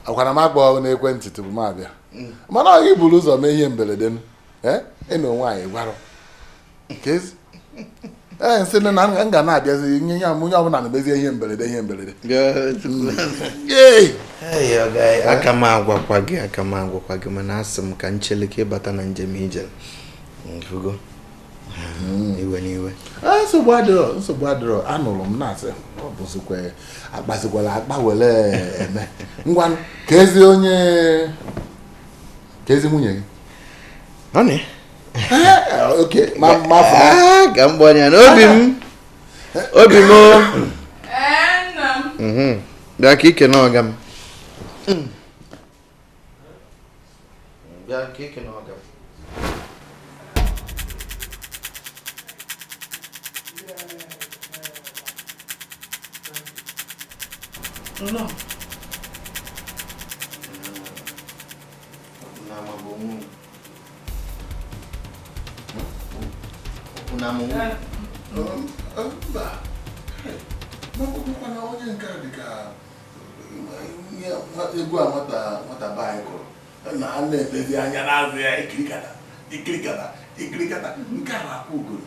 Akwana m agba n'ekwentị tupu m abịa. Mana ọ gị buru ụzọ mee ihe mberede m. Ịnụ nwaanyị gwara. Kezi? Nsị na m ga na-abịazi nye ya onye ọbụla na-emezie ihe mberede. Aka m agwakwa gị mana asị m ka ncheleke ịbata na njem ije. Mfugo. Iwe. Nsogbu adịrọ anụrụ m na-asị ọ bụzikwa akpazikwala akpa wele eme. Ngwa kezi nwunye gị. Honey. Okay, ga mgbanya n'obi m. Bịa ka ike na Ogam. No. onye nke a dịka egwu a nwata baịbụl na a na-ekpezi anya n'azụ ya ikirikata nke a na-akwụ ugoro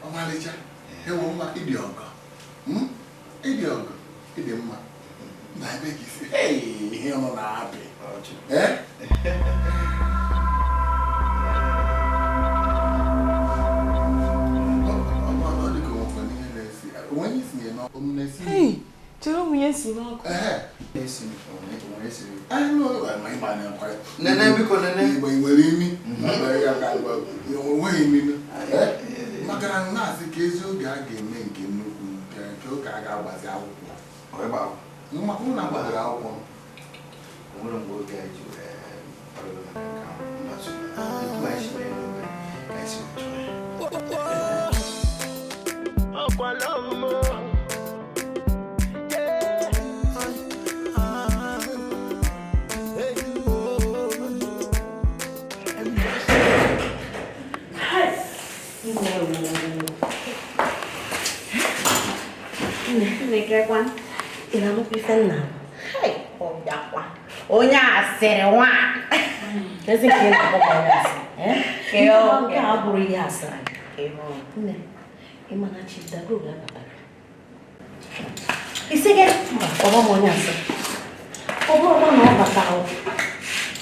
ọmalịcha ewu mma ịdị ọgọ ịdị mma na ebe gị si ihe ọnụ na-apị Hey, chere m ihe si n'ọkụ. Nene biko nene. Igbo nwere imi. Enweghị imi. Maka na na-asị ka ezi oge a ga-eme nke nnukwu nke ụka a ga-agbazi akwụkwọ. Maka ụlọ agbaziri akwụkwọ. Nwere mgbe oge a ji onye asịrị nwa ezi nke na-akpọkọ ya asịrị nke a bụrụ ihe asịrị nne ịmana Chief Dago ga-abatara isi gị mba ọgbọ m onye asịrị ọ bụrụ na ọ batara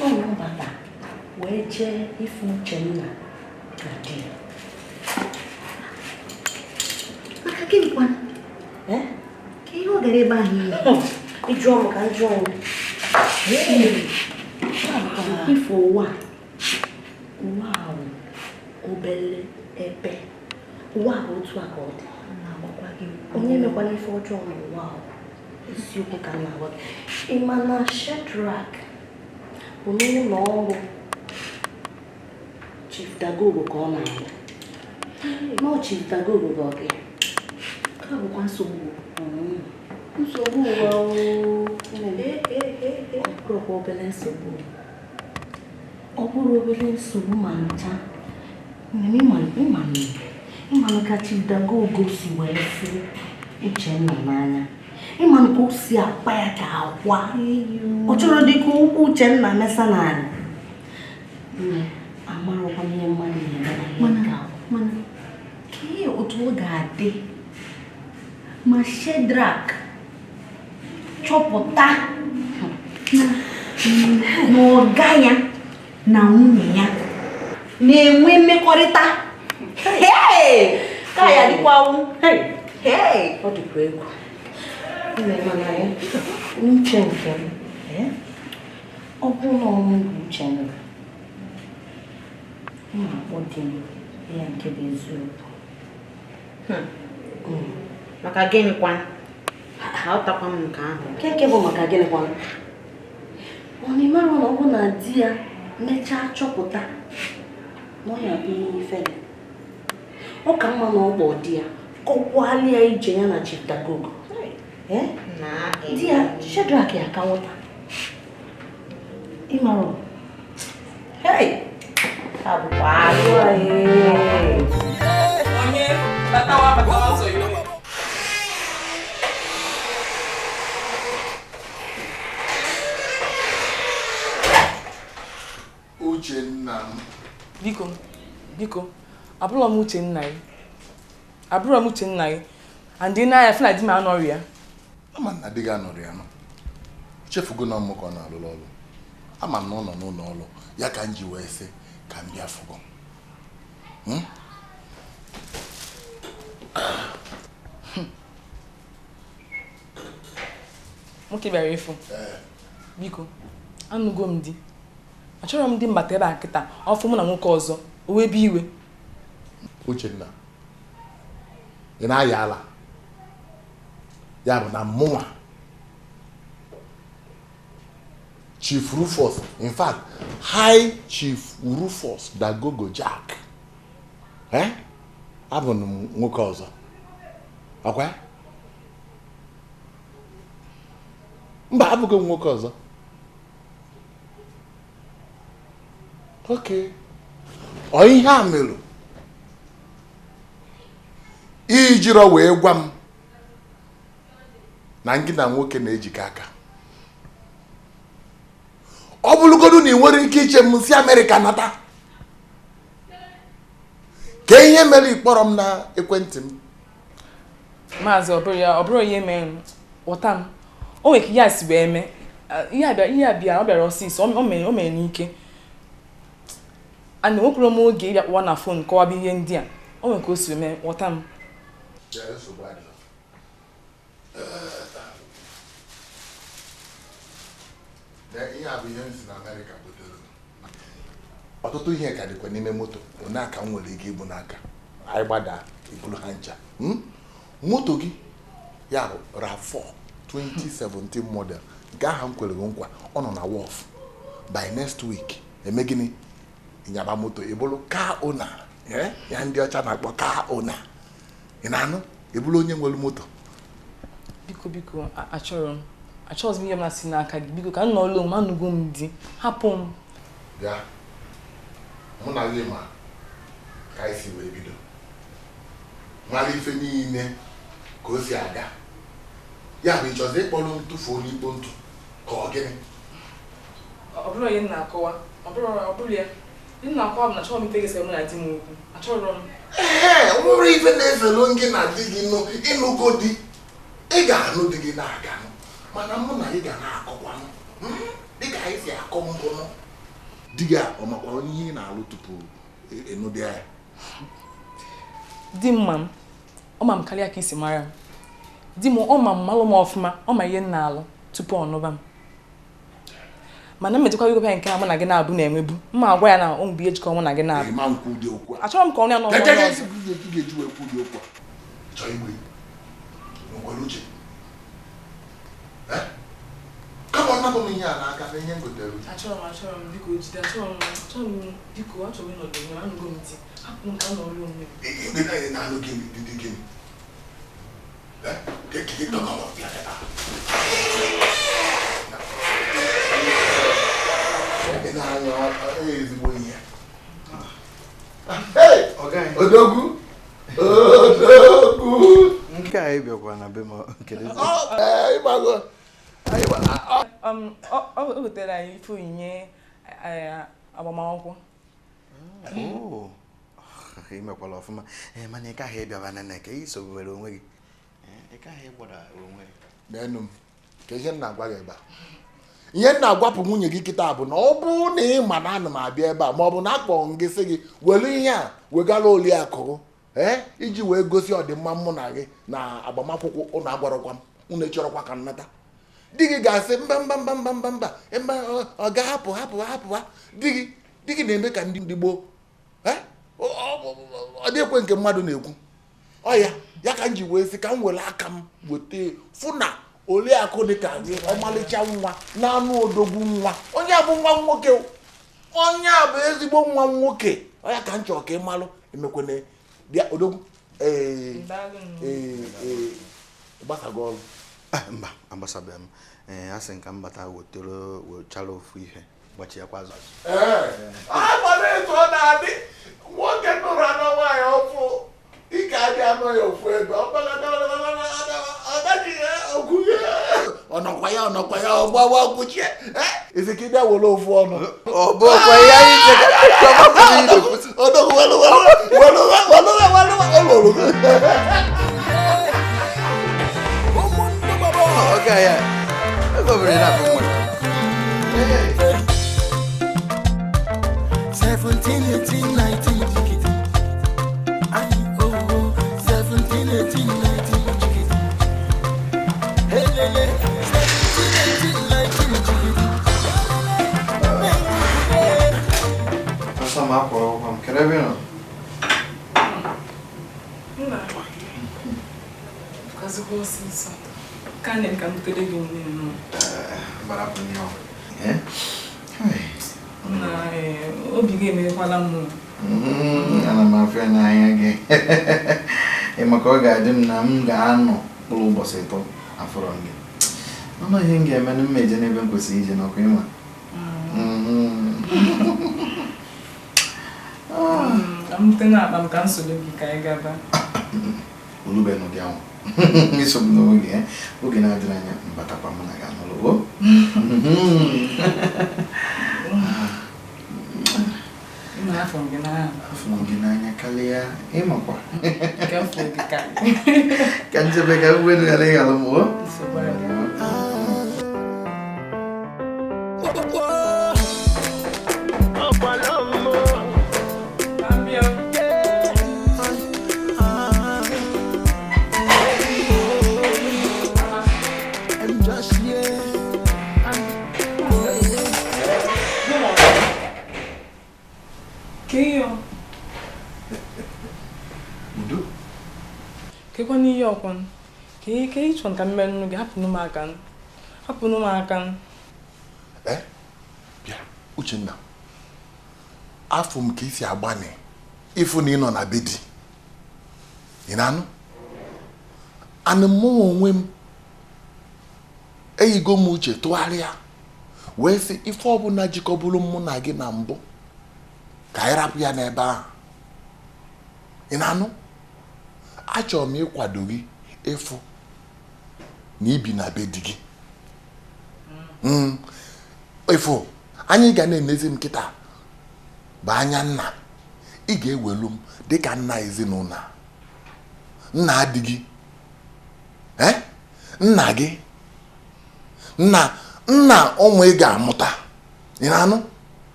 ọ bata wee jee ifu Uchenna na di ya maka gịnị kwana ka ihe ọ gara ebe ahụ ihe ịjụọ m ka njụọ m ifo ụwa ahụ obele ebe ụwa bụ otu aka ọ dị onye mekwana ife ọjọọ n'ụwa ahụ isiokwu ka na-agwa gị ịma na Shadrach bụ n'ụlọ ọrụ Chief Dagogo ka ọ na-arụ ma Chief Dagogo ga ọgị ka bụkwa nsogbu ụwa ọ bụrụ obere nsogbu ma ncha ịmanụ ka Chief Dagogo si wee si Uchenna n'anya ịmanụ ka o si akpa ya ka akwa ọ chọrọ dịka ụkwụ Uchenna mesa n'ala amarụkwa ihe mmadụ mana ka ihe otu ọ ga-adị ma Shadrach chọpụta na ọga ya na nwunye ya na-enwe mmekọrịta ka ya dịkwanwu ọ dịkwa egwu uche nke m ọ bụrụ na ọnwụ bụ Uchenna na-akpọ di m ya nke bụ eziokwu maka gịnịkwa aghọtakwa m nke ahụ nke bụ maka gịnịkwa ọ na-emere na ọ bụ na di ya mechaa chọpụta na ọ ya bụ ihe ifere ọ ka mma na ọgbọ di ya kọkwalịa ije ya na Chief Dagogo di ya Shadrach ya ka nwụta ịmarụ abụkwa alụ onye batawa ọzọ iwe Uchenna m. Biko abụrọ m Uchenna gị and ị na-anya fena di m anọrị ya ama na di gị anọrị ya nọ chefugo na mmụkọ na alụlụ ọrụ ama m na ọ nọ n'ụlọ ọrụ ya ka m ji wee sị ka m bịa fụgo nwoke bịara ịfụ biko anụgo m di achọrọ m di mbata ebe a kịta ọfụ mụ na nwoke ọzọ o wee bụ iwe Uchenna ị na-aya ala ya bụ na mụnwa Chief Rufus, in fact High Chief Rufus Dagogo Jack abụ m nwoke ọzọ ọkwa mba abụghị m nwoke ọzọ oke ọ ihe a melụ ijiro wee gwa m na gị na nwoke na-ejikọ aka ọ bụrụgodu na ị nwere ike iche m si Amerịka nata ka ihe mere ịkpọrọ m na ekwentị m maazị ọ bụrụ ihe mere ghọta m o nwere ka ihe a si wee mee ihe abịa ọ bịara ọsịsọ o mere n'ike and nwekwuru m oge ịbịa kpọwa na fon kọwaba ihe ndị a o nwere ka o si wee mee ghọta m ihe a bụ ihe m si na Amerịka butere ọtụtụ ihe ka dịkwa n'ime moto one aka m nwere ike ibu n'aka anyị gbada ibulu ha ncha moto gị ya bụ RAV4 2017 model nke aha m kwere gị nkwa ọ nọ na wọf by next week eme gịnị ịnyaba moto ibulu car owner ya ndị ọcha na-akpọ car owner ị na-anụ ibulu onye nwere moto biko achọghịzi m ihe m na-asị n'aka gị biko ka m nọọlụ m anụgo m di hapụ m bịa mụ na gị ma ka anyị si wee bido mara ife niile ka o si aga ya bụ ịchọzi ịkpọrọ ntụfuo n'ikpo ntụ ka ọ gịnị ọ bụrụ ihe m na-akọwa ọ bụrụ ya ihe m na-akọwa bụ na achọghị m ife gị mụ na di m okwu achọrọ m nwere ife na-efelu gị na di gị ịnụgo di ị ga-anụ di gị na-aganụ mana mụ na ị ga na-akọkwanụ dịka anyị si akọ mbụnụ di gị ọ makwara onye ihe ị na-alụ tupu ịnụdị ya di mma m ọ ma m karịa ka isi mara m di m ọ ma m malụ m ọfụma ọ ma ihe m na-alụ tupu ọ nụba m mana mmejikwa biko nke na mụ na gị na-abụ na-enwebu mma agwa ya na ọ mgbe ihe jikọ mụ na gị na-abụ achọrọ m ka ọ ya n'ọnụ ọzọ kama ọ nabụ m ihe a n'aka na ihe ngotere achọrọ m biko jide achọrọ m biko achọrọ ịnọdụ nye anụgo m di hapụ m ka m nọrọ onwe m ebe na anyị na-anụ gị dị gịnị kekike tọkọrọ bịa ebe ebe na-anya ezigbo ihe odogwu nke a ịbịakwa na be m ịgbago o gotere anyị ife onyinye agbamakwụkwọ imekwala ọfụma mana ị gaghị ịbịaba nene ka ị sobere onwe gị ị gaghị ịgbada onwe n'enu m ka ihe m na-agwa gị ebe a ihe m na-agwapụ nwunye gị kịta bụ na ọ bụrụ na ị ma na ana m abịa ebe a ma ọ bụ na akpọ gị sị gị were ihe a wegara Oliakụ iji wee gosi ọdịmma mụ na gị na agbamakwụkwọ ụnụ agwarọkwa m unu echọrọkwa ka nnata di gị ga-asị mba ọ ga-hapụ ha di gị na-eme ka ndị gboo ọ dị ekwe nke mmadụ na-ekwu ọ ya ka m ji wee sị ka m were aka m weta fụ na Oliakụ dị ka gị ọmalịcha nwa na-anụ odogwu nwa onye a bụ nwa nwoke onye a bụ ezigbo nwa nwoke ọ ya ka m chọrọ ka ị malụ emekwene bịa odogwu gbasago ọrụ mba agbasabeghị m asị nka m bata wechara ofu ihe gbachi ya kwa azụ agbara etu ọ na-adị nwoke nụrụ anọ nwaanyị ọfụ ike adị anọ ya ofu ego ọnọkwa ya ọgbawa kwuchie Is it kid will love one? Oh, boy, okay, yeah. Let's over it up. 17, 18, 19, 17, 18, 19, hey, 17, 18, 19, Sama ako, kaya no? Kasi ko sinso. Kanin kam tuligin niyo. Marapon niyo. Na obige me kwala mo. Ana mafia na yake. Makoga dim na mgaano bulu boseto aforonge. Mama yenge mena meje ne ben kosi je na kwema. Amtena am cancel bi kai gaba. Ulube no diao. Miso no ge. Oge na adranya mbata pa mona ga no lo. Ina afongina nya kalia kwa. ka fogika. Kanje be ga wenu gale ga lo mo. So ba. Kekwa ni yokon. Ke ichon ka mmenu ge hapunu makan. Hapunu makan. Bịa, Uchenna. Afọ m ka isi agbani. Ifu na ị nọ na bedi. Ị na-anụ? Anụ mụ onwe m eyigo m uche tụgharịa wee sị ife ọbụla jikọbụrụ mụ na gị na mbụ ka anyị rapụ ya n'ebe ahụ. Ị na-anụ? Achọrọ m ịkwado gị ịfụ na ibi na be di gị. Ịfụ anyị ga na-enezi m kịta bụ anya nna. Ị ga-ewelu m dịka nna ezinụlọ. Nna adịghị. Nna gị. Nna ụmụ ị ga-amụta. Ị na-anụ?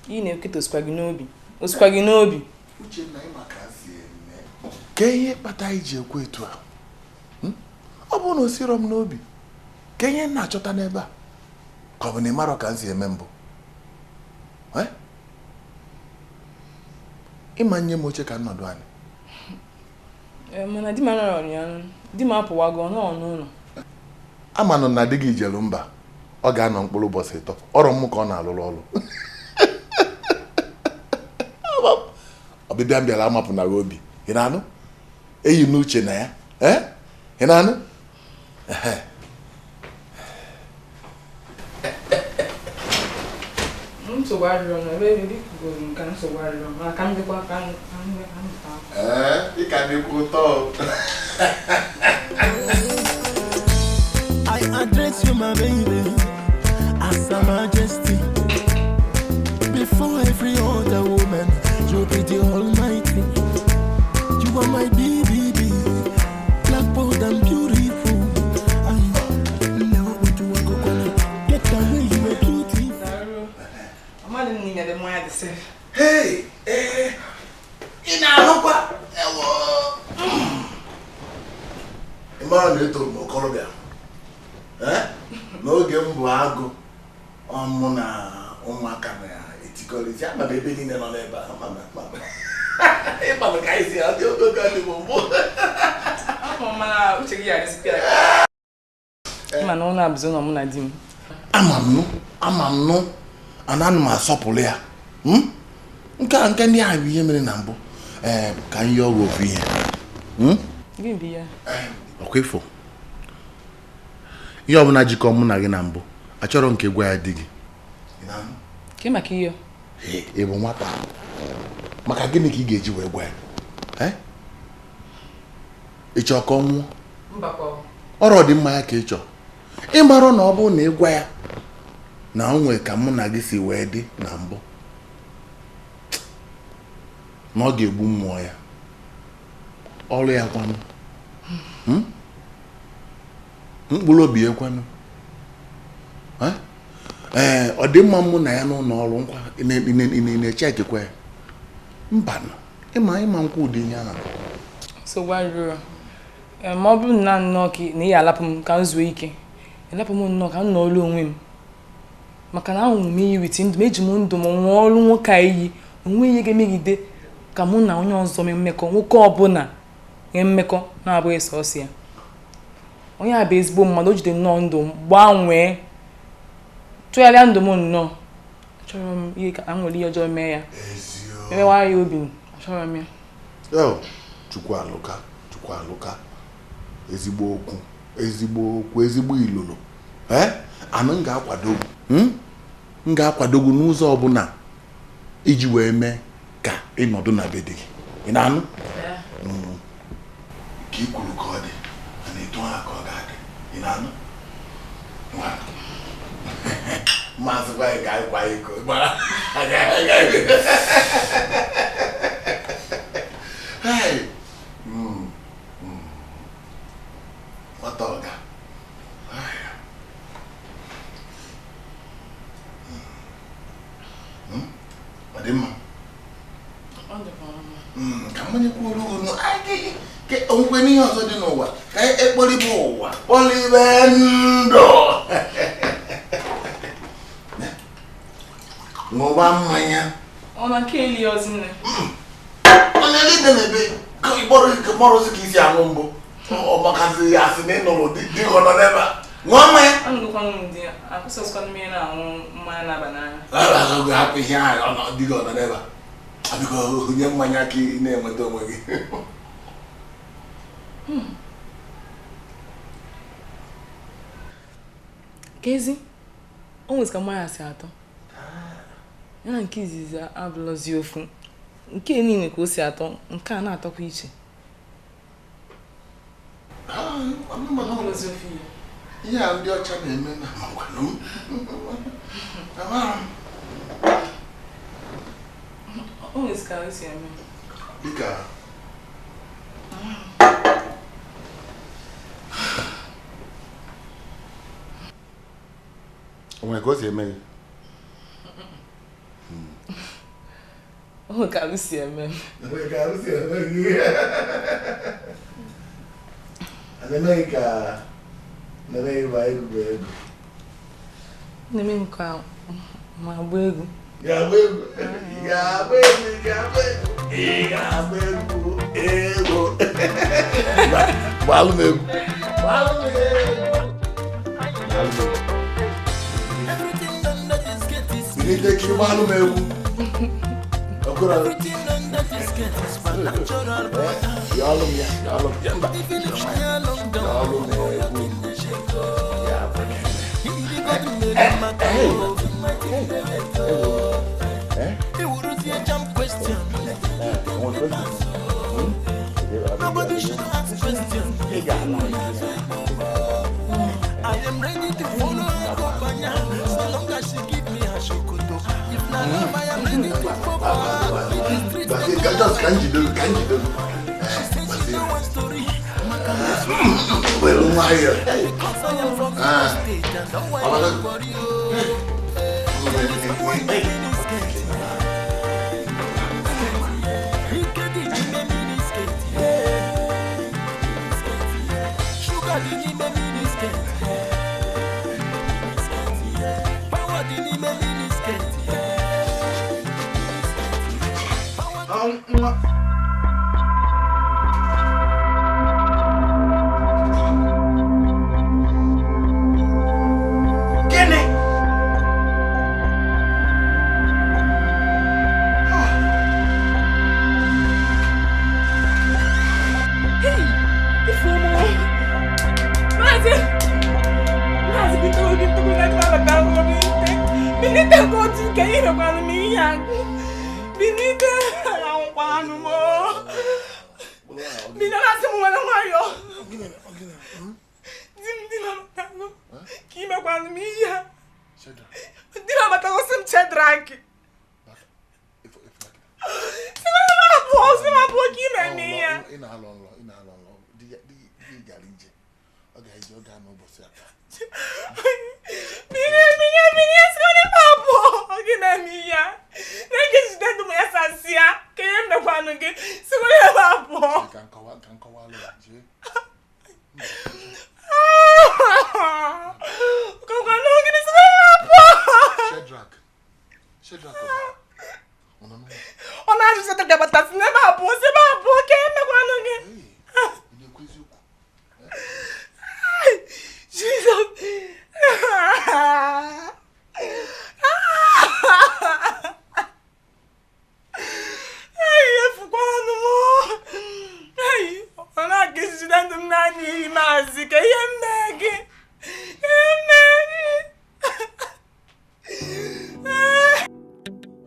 Ị na-eketa osikwa gị n'obi. Osikwa gị n'obi. Uchenna ị maka ka ihe kpata iji ekwe etu a. Ọ bụ na o siro m n'obi. Ka ihe na-achọta n'ebe a. Ka ọ bụ na ị mara ka m si eme mbụ. Ịma nye m oche ka nnọdụ anyị. Mana di m anọrọ ya. Di m apụwago n'ụlọ. Amanụ na di gị jelu mba. Ọ ga-anọ mkpụrụ ụbọchị 3. Ọrụ m ka ọ na-alụrụ ọrụ. Ọbịbịa m bịara amapụ na obi. Ị na-anụ? Eyi n'uche na ya. Ị na-anụ? Nsogbu arịrịọ na ebe dị kwuru nka nsogbu arịrịọ ma ka m dịkwa ka m ị ka na-ekwu ụtọ. I address you, my baby, as a majesty. Before every other woman, you be the almighty. You are my baby, black, bold and beautiful. I never want to walk away. Get away, you are beautiful. I'm not even the more I say. Hey, ị na-anụkwa? Ị mara na etoro m okorobịa. N'oge m bụ agụ ọmụ na ụmụaka na-etikọrịta ama m ebe niile nọ n'ebe ahụ ịkpama ka anyị si adị oge adị m mbụ. Uche gị ya resipia. Ịma na ọ na-abụzi ụlọ mụ na di m. Ama m nụ ana m asọpụrụ ya. Nke ndị ahụ bụ ihe mere na mbụ. Ka anyị yọọ ọgwụ ofu ihe. Gị bụ ya. Ọkwa ifo. Ihe ọbụla jikọ mụ na gị na mbụ achọrọ nke gwa ya di gị. Ke maka iyo? Ị bụ nwata. Maka gịnị ka ị ga-eji wee gwa ya? Ị chọọ ka ọ nwụọ? Mbakwa. Ọrụ dị mma ya ka ị chọọ. Ị mara na ọ bụ na ị gwa ya na onwe ka mụ na gị si wee dị na mbụ na ọ ga-egbu mmụọ ya ọrụ ya kwanụ mkpụrụ obi ekwanụ ọ dị mma mụ na ya n'ụlọ ọrụ nkwa na-echekikwa ya mbanụ ịma nkwa ụdị ihe ahụ so gwarụrụ ma ọ bụrụ na nnọọ na ihe alapụ m ka m zuo ike elapụ m nnọọ ka m nọọrụ onwe m maka na ahụrụ m iyi witi ndụ m eji m ndụ m nwa ọrụ nwoke a iyi onwe ihe ga-emegide ka mụ na onye ọzọ mee mmekọ nwoke ọbụla nwee mmekọ na-abụghị sọsọ ya onye a bụ ezigbo mmadụ o jide nnọọ ndụ m gbanwee tụgharịa ndụ m nnọọ achọrọ m ihe ka m nwere ihe ọjọọ mee ya emewa ya obi achọrọ m ya Chukwu alụka ezigbo okwu ezigbo ilolo anụ m ga-akwadogu n'ụzọ ọbụla iji wee mee ka ịnọdụ na be dị gị ị na-anụ ka ị kwuru ka ọ dị na etu ha ka ọ ga-adị ị na-anụ maazị gwa ka anyị kwa iko nwata ọga ọ dị mma ka mmanya kwuru unu onwe n'ihe ọzọ dị n'ụwa ka ekporibe ụwa kpọlibe ndụ ṅụba mmanya ọ na nke eli ozi nne onye niile na-ebe ịkpọrọzi ka isi aṅụ mbụ ọ makazi asị na ịnụrụ dị ọ nọ n'ebe a ṅụọ mmanya anụgokwanụ m di akwụsịsịkwanụ m ihe na-aṅụ mmanya na-aba n'anya hapụ ihe ahụ dị gị ọ nọ n'ebe a biko onye mmanya ka ị na-enweta onwe gị kezi o nwezi ka mmanya si atọ ya na nke izizi abụlọzi ofu nke niile ka o si atọ nke a na-atọkwa iche ihe a ndị ọcha na-eme na magwanụ o nwezi ka o si eme dịka o nwere ka o si eme gị o ka o si eme na-emeghị ka na-emeghị bụ egwu na-eme nke ma agba egwu ga-agba egwu gbalụ m egwu Kiri gbalụ m egwu Nobody should ask questions. I am ready to follow Akopanya, so long as she give me a shokoto. If not love, I am ready to follow. Can't you do? She says she know one story. Well, my Because I am from the state and don't want to worry. Dina matagosim Shadrach.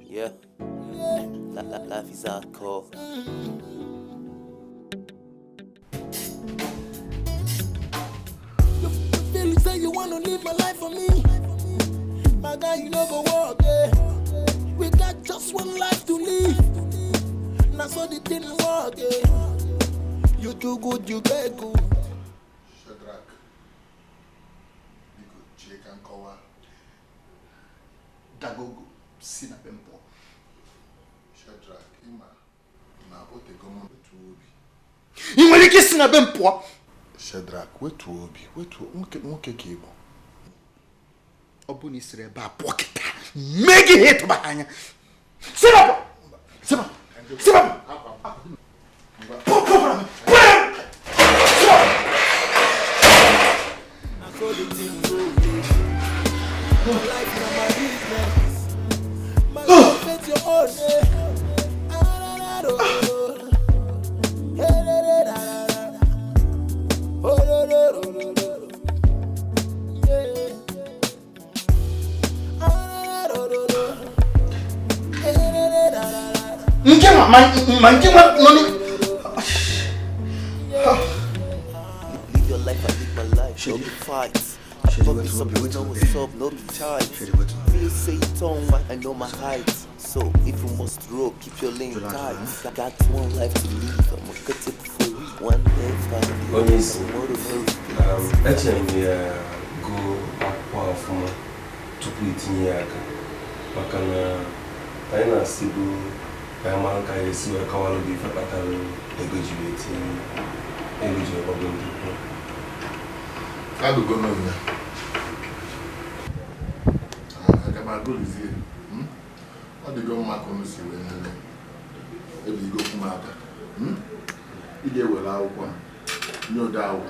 Yeah, life is hardcore. You feel say you wanna live my life for me. My guy, you know go walk, yeah. We got just one life to live. Now so the thing work, yeah. You too good, you get good. Shadrach, Biko, Jake and Kowa, Dagogo, Sinapempo. Shadrach, Ima, Nabote Gomo, Wetuobi. You want to kiss in a bempo? Shadrach, Wetuobi, Nwoke Kibo. Obuni Sreba, pocket. Make it hit behind you. Sit up! Sit up! Sit up! Live your life, I live my life. No be fights. No be something, no what's up, no be tight. Feel say it on, I know my height. So if you must roll, keep your lane tight. I got one life to live. I'm gonna cut it for one life. Go akwa from to put in yaka. Makana taina sibu kama kai siwa kawalo di fatalo negotiate energy problem people. I do go no. I can go is here. I do go mark on see when you go from out. You get well out one. No doubt.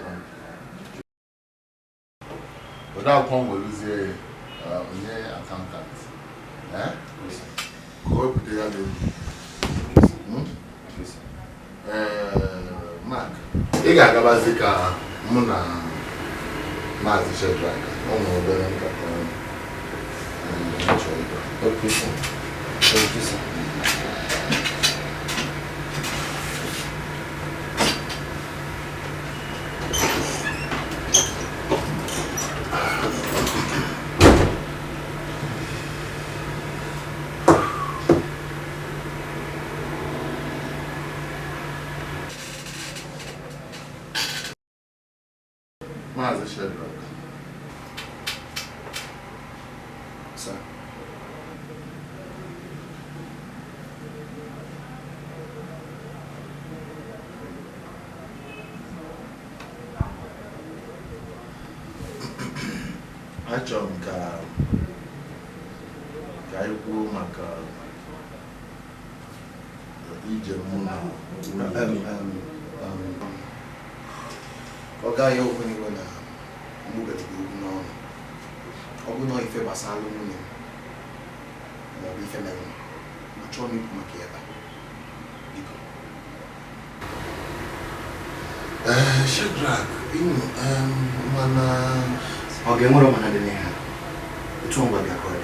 Without come will lose a accountant. Go up the other. Mark, you got a basic Muna Mark Shadrach. Oh, no, okay, sir. Thank you, sir. Master Shadrach. Sir. Achọrọ m ka anyị kwuo maka ije mụ na ọ gaghị okwu n'iwe na mgbubetigbo okwu n'ọnụ. Ọ bụ na ife gbasara nwunye ma ọ bụ ife mere achọrọ m ikwu maka ebe biko. Shadrach, mana Ọ ga-enwere ọmana dị n'ihe otu ngwa bịa ka ọ dị.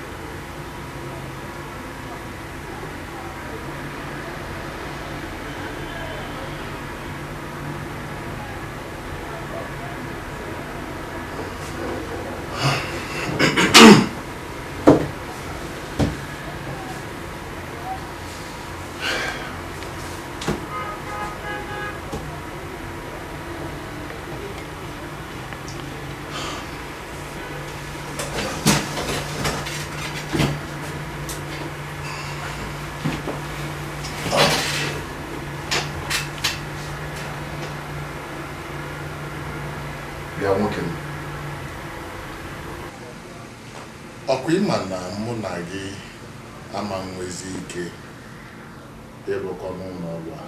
bịa nwoke m. Ọkwa ịma na mụ na gị ama nwezi ike ịrụkọ n'ụlọ ọrụ a.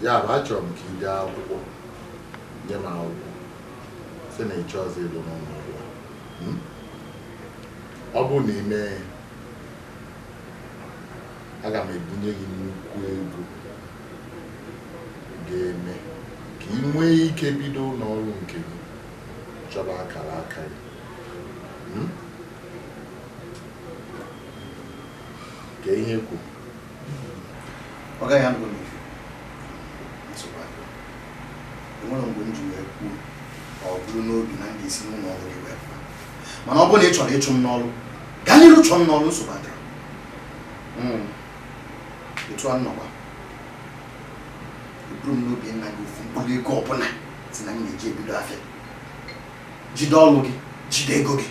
Ya bụ achọrọ m ka ị dee akwụkwọ nye m akwụkwọ sị na ịchọ ọzọ ịlụ n'ụlọ ọrụ a. Ọ bụrụ na ị mee aga m ebunye gị nnukwu ego ga-eme ka ị nwee ike bido n'ọrụ nke gị chọba akara aka gị. Ka ihe kwu ọ gaghị anụ n'ofe nsogbu anyị enwere mgbe m ji wee kwuo ọ bụrụ n'obi na m ga-esi n'ụlọ ọrụ gị wee pụọ mana ọ bụrụ na ị chọrọ ịchụ m n'ọrụ gaa n'iru chọọ m n'ọrụ nsogbu adịrọ etu a nnọkwa eburu m n'obi nna gị ofu mkpụrụ ego ọbụla si na m na-eji ebido afịa jide ọrụ gị jide ego gị.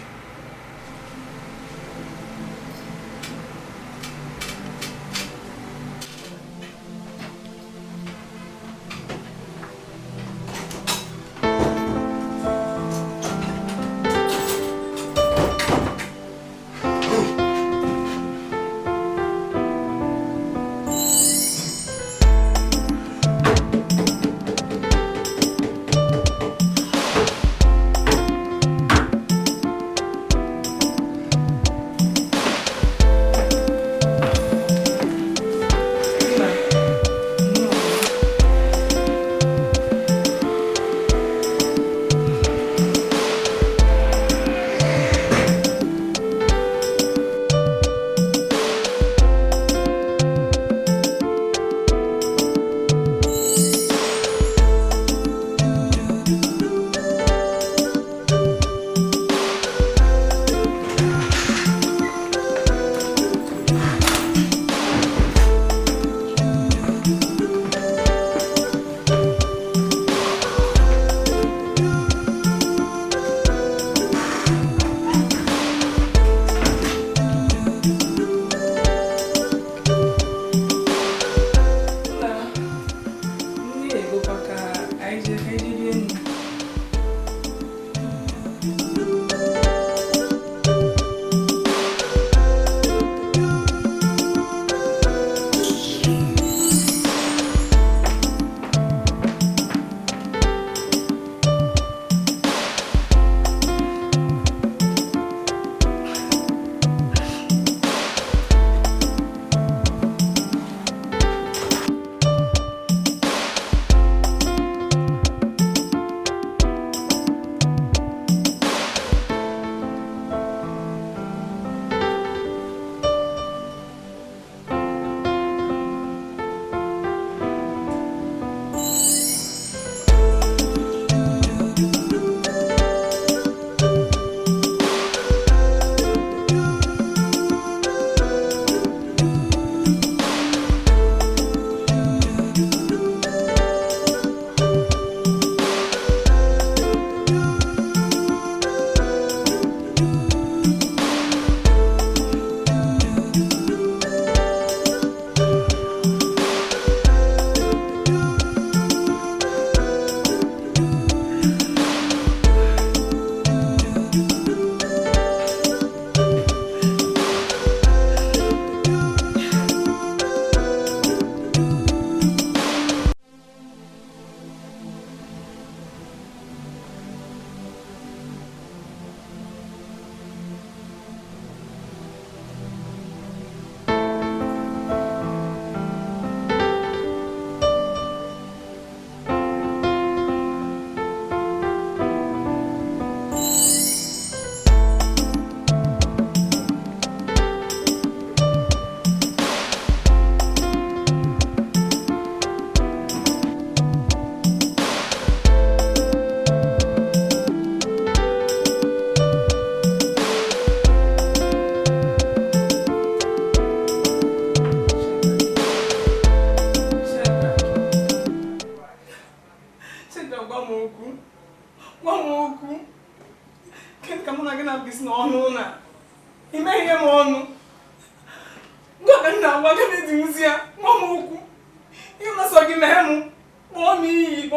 You must have given him. Bonnie.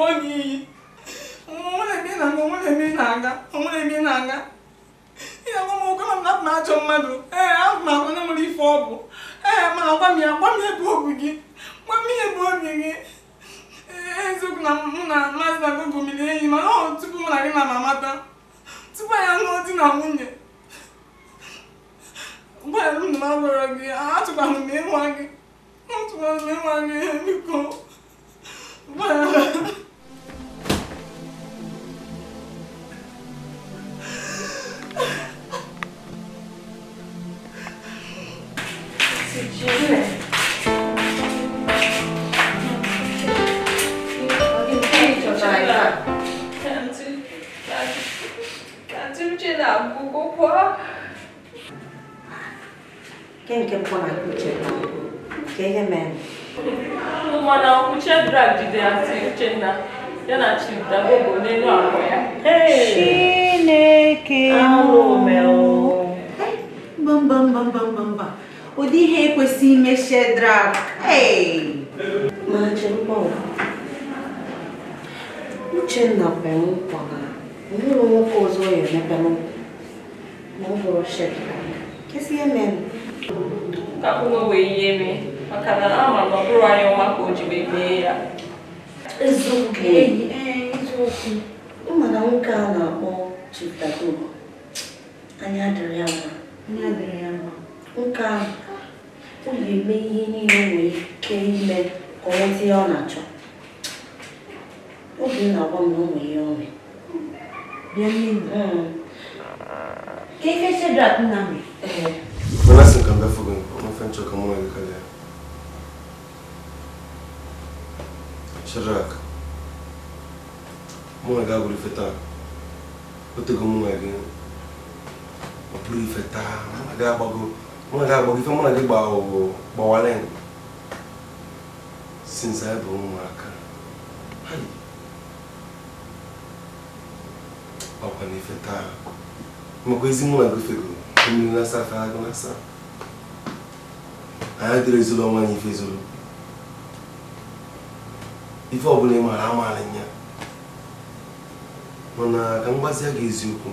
Only me naga. You know, I'm not much on mother. I'm not only for. I'm a boogie. What me a boogie? Zugna, Master Gummy, my own to go like my mother. To buy a note in a window. Well, mother again, I have to buy me one. Not to buy me one. Well. Quem que põe a cuchara? Quem é mesmo? O mano cuchara drag de arte chena. Eu não tive da gogo nem no apoia. Chineke. Alô meu. Bam. O dia com esse mexer drag. Ei. Mas eu bom. O chena pelo paga. Não coisa eu né pelo. Não vou chegar. Que se é mesmo? Kakuno weyeme makana ama mabro ayo mako jibebe ya Ezuke Umana nka na o chitago anya adịrị ya mma nka o ga-eme ihe niile nwere ike ime ka ọ nweta ihe ọ na-achọ obi na-agwa m na o nwere ihe ọ nwere bịa n'ihu ka ife Shedrak nna m Mana sun kan dafa gan, amma fanco kan muna ga kalle. Shedrak. Muna ga guri feta. Ote go muna ga. Guri feta, muna ga bago fa muna ga ba walen. Sin sai bo muna ka. Hai. Papa ni feta. Mo ko izi muna go fego. Kumi nasa fago nasa. Aya dire zulo mani fe zulo. Ife obule mara amalinya. Mana kan gbasi aga eziokwu.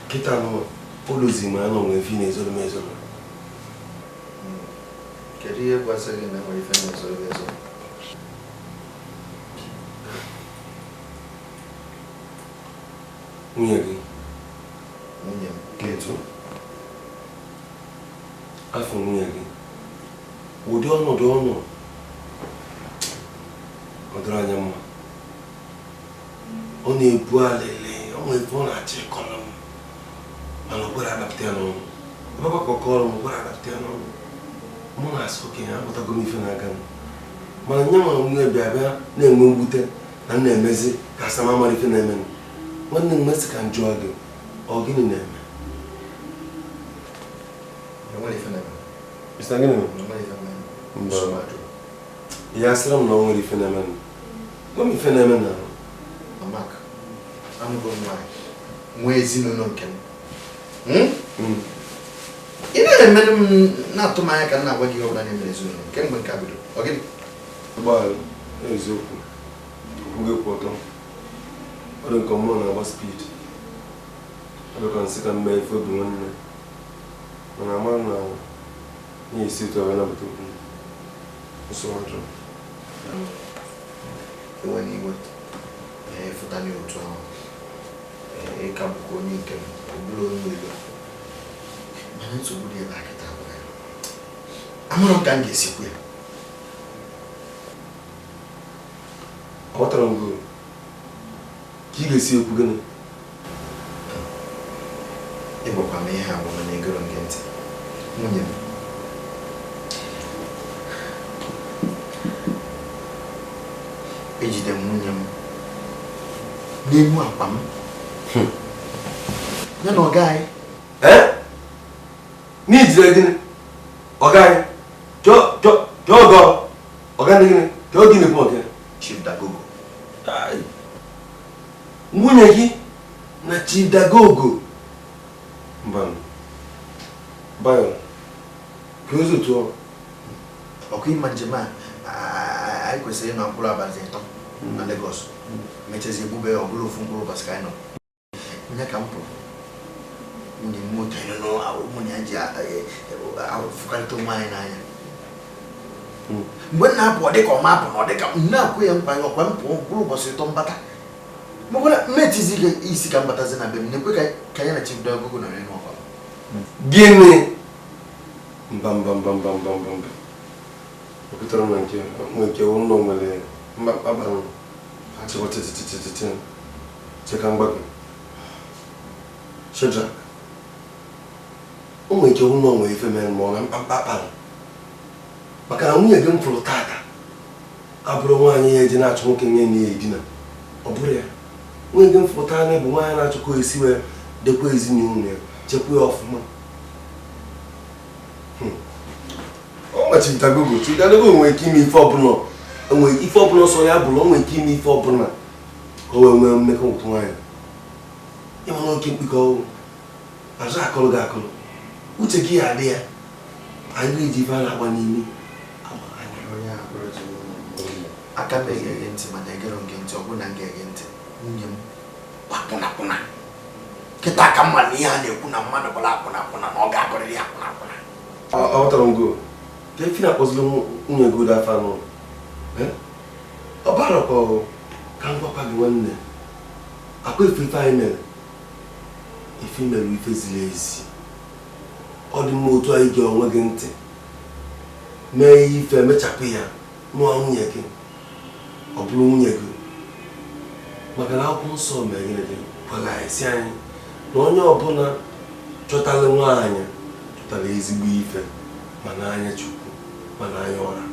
Kita no olozi ma no nwe fi na ezolo mezolo. Kedu ihe gbasara gị na nwere ife na-ezoro ezo? Nwunye gị. Nwunye m. Ketu. Afọ nwunye gị. Ụdị ọnọdụ ọnụ. Ọ dịrị anya mma. Ọ na-ebu alele, ọ nwere ebe ọ na-achị kọlọ m. Mana ọ gwara adapụta ya n'ọnụ. Ebe ọ kọkọrọ m, ọ gwara adapụta ya n'ọnụ. Mụ na-asị okenye akpọtago m ife na-aga m. Mana nye ma nwunye bịa na-enwe mwute na m na-emezi ka asama amara ife na-eme m. Nwanne m mesị ka m jụọ gị, ọ gịnị na-eme? Enwere ife na-eme. Mr. Gịnị? Enwere ife na-eme. Mba. Ya asịrị m na o nwere ife na-eme m. Gwa m ife na-eme na ahụ. Mamak, anụgo m nwaanyị. Nwee ezinụlọ nke m. Ị na-emere m na-atụ m anya ka m na-agwa gị ihe ọbụla na-emere ezinụlọ kemgbe nke a bido. Ọ gịnị? Ụgbọala, eziokwu. Okwu gị kwụ ọtọ. Ọ dị nke ọmụmụ na-agba speed. Ọ dị ka nsị ka mma ife obi nwanne. Mana ama na ihe isi ụtọ wee nabata okwu. Nsọ ọjọọ. Ewe n'iwe. Fụta n'otu ahụ. Ịka bụkwa onye nke m. Ọ bụrụ onye Igbo. Mana nsogbu dị ebe akịta abụọ ya. Amụrụ m ka m ga-esikwu ya. Aghọtara m gị ka ị ga-esi ekwu gịnị? Ịgbakwa m ihe abụọ na egoro nke ntị. Nwunye m. Ejide m nwunye m n'elu akpa m. Ya na ọga anyị. N'ijide gịnị? Ọga anyị? Chọọ ọga ndị gịnị? Chọọ gịnị bụ ọga? Chief Dagogo. Nwunye gị na Chief Dagogo. Mbanụ. Bayo, ka ozu tụọ. Okay, Manjama, I could say no pull about the top and the ghost. Matches a bube or blue from Grobascano. Nyacampo. Ni moto no au munyaja au fukanto mine anya. Mbona po de ko map no de ka na ku yan pa yo kwa mpo group so tombata. Mbona metizi ke isi ka mbata zena be ne ku ka yana chief da gugu na no kwa. Gini. Bam. Okutara mwanke unno male mbabaru. Ati wote cheka mbaga. Shedra. Umweke unno mwe ife men mo na mbabaru. Maka na nwunye gị mfụrụ tata abụrụ nwaanyị ya eji na-achụ nwoke nye na ya edina ọ bụrụ ya nwunye gị mfụrụ tata na bụ nwaanyị na-achụkọ esi wee dekwa ezinụlọ ya chekwa ya ọfụma ọ machitagogo chigadago nwere ike ime ife ọbụla sọ ya bụrụ o nwere ike ime ife ọbụla ka o wee nwee mmekọ nwoke nwaanyị ịma na oke mkpikọ azụ akọlụ gị akọlụ uche gị ya adị ya anyị na-eji ife a na-agba n'imi Aka be agenti mana egero ngenti oguna ngenti nyem pakuna kita kama ni ya na-ekwu na mmadụ bụla akpụna na ọ ga-akọrịrị akpụna aghọtara m go ka efi na-akpọziri nwunye gị afa n'ụlọ ọ bara ka m gwakwa gị nwanne akwa ife anyị mere ife mere ife ziri ezi ọ dị mma otu anyị gị onwe gị ntị mee ihe ife mechapụ ya nụọ nwunye gị ọ bụrụ nwunye gị maka na akwụkwọ nsọ mere gị gwara esi anyị na onye ọbụla chọtara nwaanyị chọtara ezigbo ife ma n'anya Chukwu ma n'anya ọra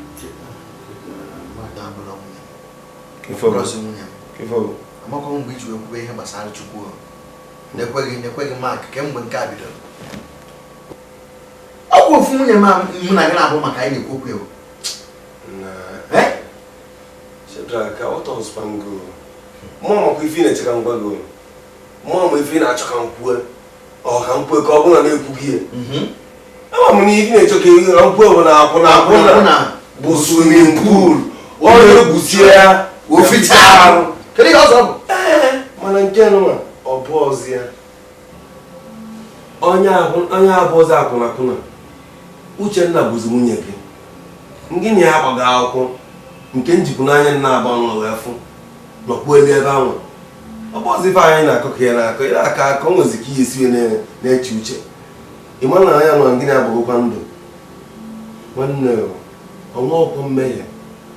amakwa mgbe iji ekwube ihe gbasara Chukwu na-ekweghị mak kemgbe nke a bidoro ọ bụ ofu nwunye mụ na gị na-abụ maka anyị na-ekwu okwu Shedraka, what was Pango? Mama, if you need to come back, Mama, if you not to come poor, or come poor, come on and cook here. I'm even to kill you, poor when I put swimming pool, or your bussier, or fit down. Can you also? Man and gentleman, or pause here. Onya was up on a corner. Uchenda was munyaki. Ngini hapa ga akwụkwọ nke njikwa n'anya na-agba nwa wee fụ nọkpuo ebe ahụ ọ bụzi ife anyị na-akọ ka ya na-akọ ya aka o nwezi ka ihe esi na-eche uche ịma na anya nọ ngịnị abụghịkwa ndụ nwanne ọnwa ọkwọ mmehie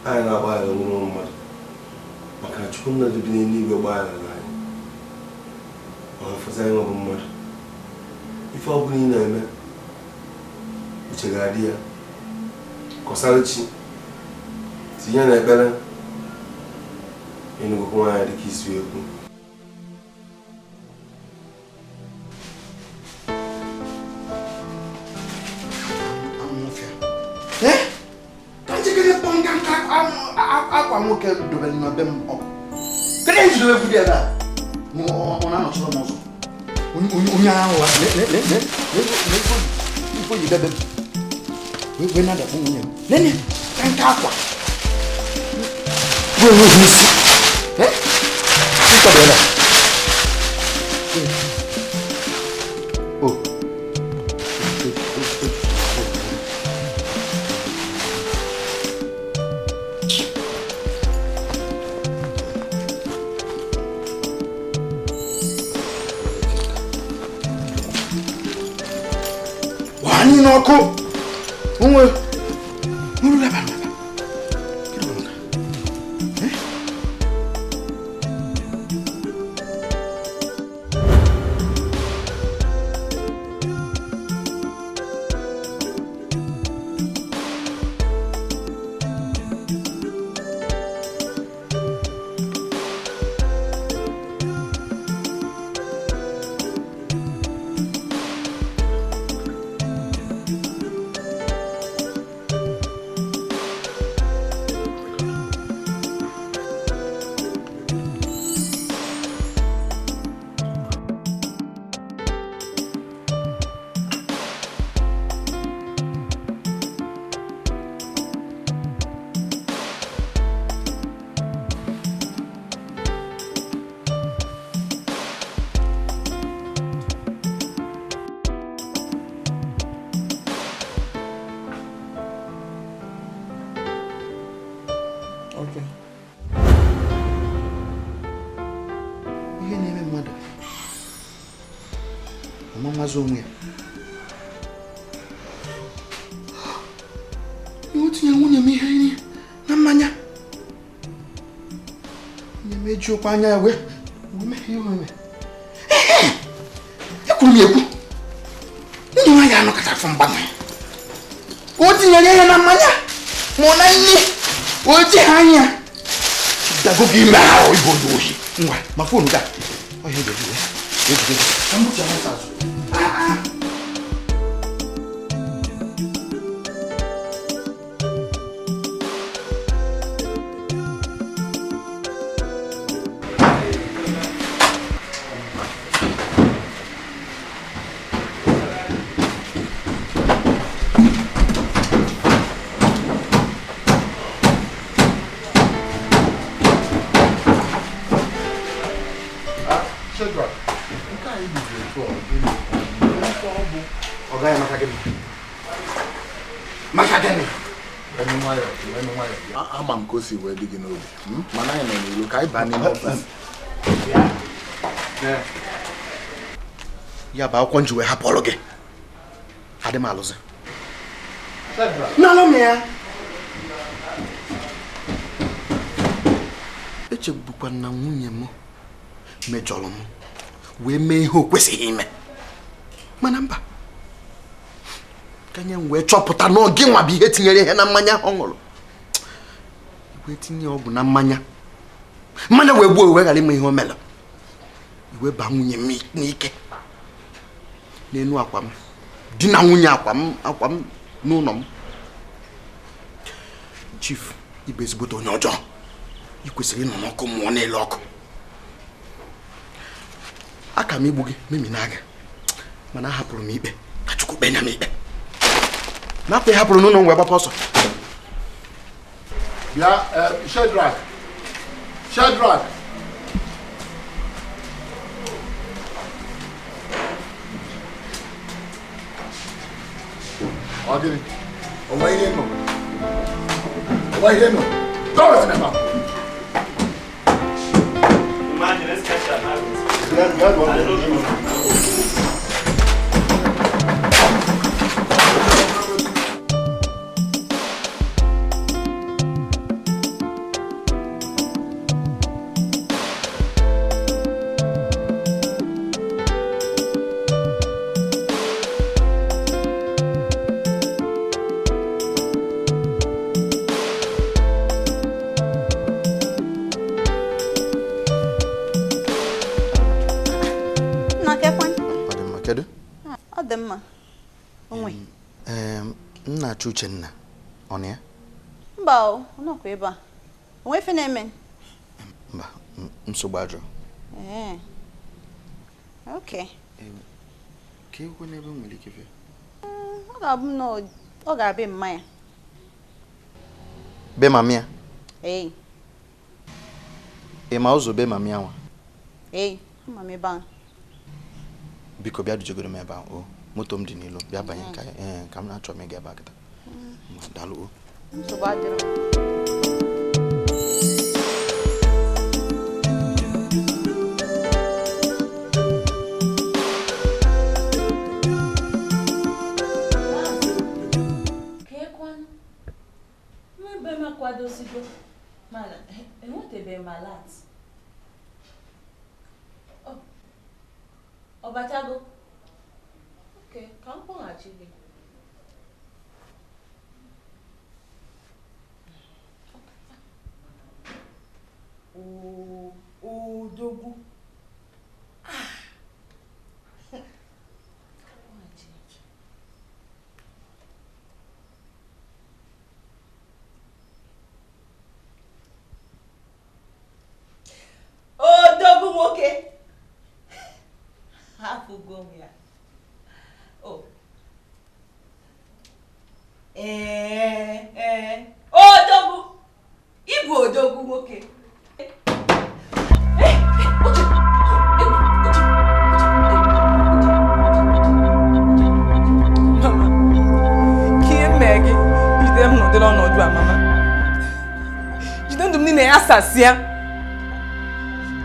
anyị na-agbaghara onye mmadụ maka na Chukwu nna dị n'eluigwe gbaghara anyị ọ fọzi anyị bụ mmadụ ife ọ bụla ị na-eme uche ga-adị ya kọsara chi tinye na ekpere ịnụgụkwa nwaanyị dịka isi ekwu ka njikere kpọnga nka akwa nwoke dobere na be m ọkụ kedu ihe jidobe egwu dị ebe a ọ na-anọchiri m ọzọ onye ahụ ifo yi bebe we na da nwunye m nene ka nka akwa we isi ịkọdọ ebe wani n'ọkụ onwe nuru laba na-azụ onwe ya. Iwu tinye nwunye m ihe nri na mmanya. Nwunye m eji okwu anya ya wee mee ihe omeme. Ekwuru m ekwu. Nwunye nwaanyị anọkọta afọ mgbanwe. O tinyere ihe na mmanya ma ọ na nne o ji anya. Dago gị ime ahụ ibo ndị ohi. Ngwa, ma fonu ga. Ọ ihe ga-eji wee. Ka m bụcha nwata azụ. Ama m ka o si wee dị gị n'obi mana anyị nọ n'ilo ka anyị baa n'ime ọfịs. Ya bụ akwụkwọ nji wee hapụ ọrụ gị. Adị m alụzi. N'alụ m ya. Echegbukwa na nwunye m mejọrọ m wee mee ihe o kwesịghị ime. Mana mba. Ka nye m wee chọpụta na gị nwa bụ ihe tinyere ihe na mmanya ọ ṅụrụ. Iwe tinye ọgwụ na mmanya. Mmanya wee gbuo wee ghara ime ihe o mere. Iwe baa nwunye m n'ike. N'enu akwa m. Di na nwunye akwa m n'ụlọ m. Chief, ibe ezigbote onye ọjọọ. I kwesịrị ịnọ n'ọkụ mmụọ n'elu ọkụ. Aka m igbu gị memina gị. Mana ahapụrụ m ikpe ka Chukwu kpenya m ikpe. N'afọ ya hapụrụ n'ụlọ m wee gbapụ ọsọ. Bịa, Shadrach. Ọ gịnị? Onwe ihe nọ. Doris never. Imagine, let's catch that habit. Uchenna, ọ na ya? Mba o, ọ nọkwa ebe a. Onwe ife na-eme? Mba, nsogbu ajọ. Okay. Ka ekwe n'ebe nwere ike fe? Ọ ga-abụ na ọ ga-abịa mma ya. Be mami ya? Ị ma ụzọ be mami ya nwa? Mami ebe a. Biko bịa dujegoro m ebe ahụ. Moto m dị n'ilu, bịa banye ka m na-achọ m ịga ebe a kịta. Dalu. Nsogbu adịrọ. Nwebe m akwadozigo mana enwetebeghị m alat. Ọ batago? Okay, ka m kpọghachi gị. Dogu. Dogu nwoke. Hapụgo m ya. Dogu. Ịbụ odogwu nwoke. Jide ndụ m niile ya asasịa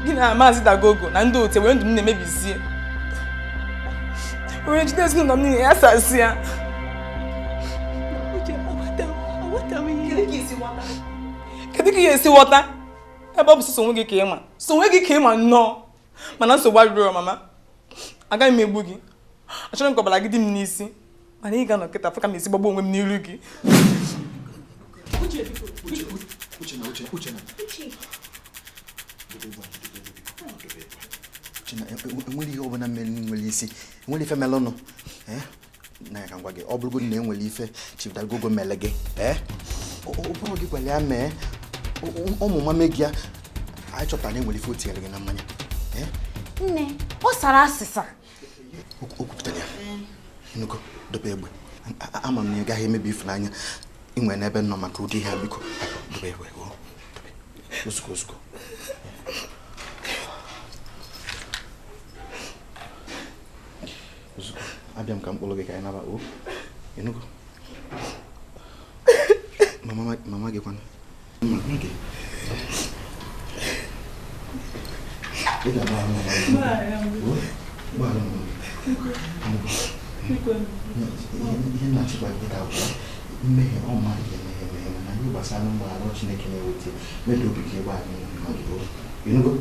gị na Maazị Dagogo na ndị otu wee ndụ m na-emebizie. Onye jide ezinụlọ m niile ya sasị ya. Kedu ka ihe esi ghọta? Ebe ọ bụ sọsọ onwe gị ka ịma. So onwe gị ka ịma nnọọ. Mana nsogbu adịrọ mama. Agaghị m egbu gị. Achọrọ m ka ọbara gị dị m n'isi. Mana ị ga-anọ kịta afọ ka m esi gbagbo onwe m n'iru gị. Enwere ihe ọbụla mere nwere isi enwere ife mere ọnụ na ya ka ngwa gị ọ bụrụgo na enwere ife Chief Dagogo mere gị ụbụrụ gị gwara ya mee ụmụ mama gị ya anyị chọpụtara na enwere ife o tinyere gị na mmanya nne ọ sara asịsa o kwupụtara ya nnukwu dobe egbe ama m na ị gaghị emebi ịfụnanya inwe n'ebe nọ maka ụdị ihe a biko dobe egbe ozugbo abịa m ka mkpụrụ gị ka anyị naba o ịnụgo mama gị kwana mama gị ihe na-achịkwa gị ka bụ mmehie ọ mmadụ ga-emeghe mana anyị gbasara mgbaghara Chineke na-eweta mmadụ obi ka ịgba anyị mmadụ ịnụgo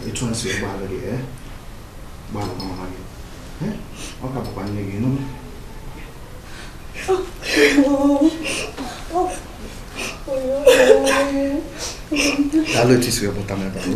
etu a si ụgbọala gị gbara mama gị ọ ka bụkwa nne gị n'ụlọ daalụ etu isi wepụta m ebe ahụ